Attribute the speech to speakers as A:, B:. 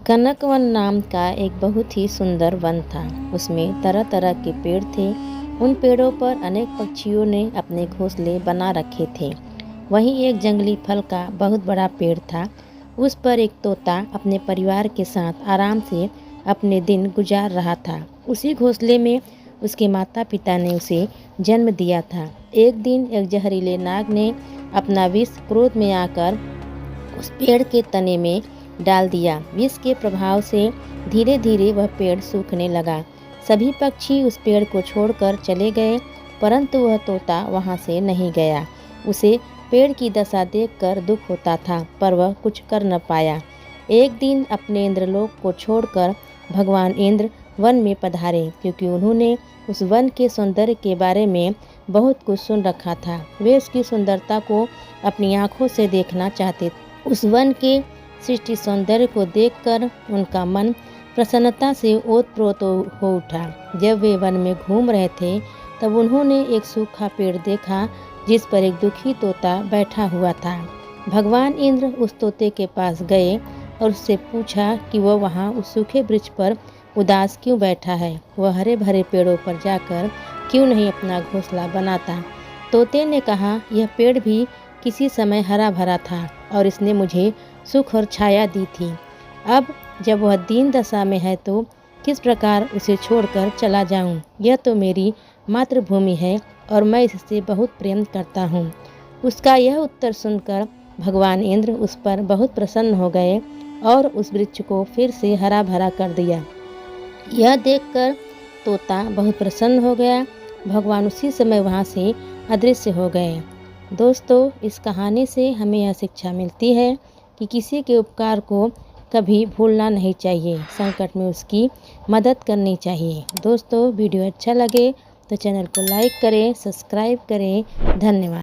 A: कनकवन नाम का एक बहुत ही सुंदर वन था। उसमें तरह तरह के पेड़ थे। उन पेड़ों पर अनेक पक्षियों ने अपने घोंसले बना रखे थे। वहीं एक जंगली फल का बहुत बड़ा पेड़ था। उस पर एक तोता अपने परिवार के साथ आराम से अपने दिन गुजार रहा था। उसी घोंसले में उसके माता पिता ने उसे जन्म दिया था। एक दिन एक जहरीले नाग ने अपना विष क्रोध में आकर उस पेड़ के तने में डाल दिया। विष के प्रभाव से धीरे धीरे वह पेड़ सूखने लगा। सभी पक्षी उस पेड़ को छोड़कर चले गए, परंतु वह तोता वहां से नहीं गया। उसे पेड़ की दशा देखकर दुख होता था, पर वह कुछ कर न पाया। एक दिन अपने इंद्रलोक को छोड़कर भगवान इंद्र वन में पधारे, क्योंकि उन्होंने उस वन के सौंदर्य के बारे में बहुत कुछ सुन रखा था। वे उसकी सुंदरता को अपनी आंखों से देखना चाहते थे। उस वन के सृष्टि सौंदर्य को देखकर उनका मन प्रसन्नता से ओतप्रोत हो उठा। जब वे वन में घूम रहे थे, तब उन्होंने एक सूखा पेड़ देखा जिस पर एक दुखी तोता बैठा हुआ था। भगवान इंद्र उस तोते के पास गए और उससे पूछा कि वह वहाँ उस सूखे वृक्ष पर उदास क्यों बैठा है। वह हरे भरे पेड़ों पर जाकर क्यों नहीं अपना घोंसला बनाता। तोते ने कहा, यह पेड़ भी किसी समय हरा भरा था और इसने मुझे सुख और छाया दी थी। अब जब वह दीन दशा में है तो किस प्रकार उसे छोड़कर चला जाऊं। यह तो मेरी मातृभूमि है और मैं इससे बहुत प्रेम करता हूँ। उसका यह उत्तर सुनकर भगवान इंद्र उस पर बहुत प्रसन्न हो गए और उस वृक्ष को फिर से हरा भरा कर दिया। यह देखकर तोता बहुत प्रसन्न हो गया। भगवान उसी समय वहाँ से अदृश्य हो गए। दोस्तों, इस कहानी से हमें यह शिक्षा मिलती है कि किसी के उपकार को कभी भूलना नहीं चाहिए। संकट में उसकी मदद करनी चाहिए। दोस्तों, वीडियो अच्छा लगे तो चैनल को लाइक करें, सब्सक्राइब करें। धन्यवाद।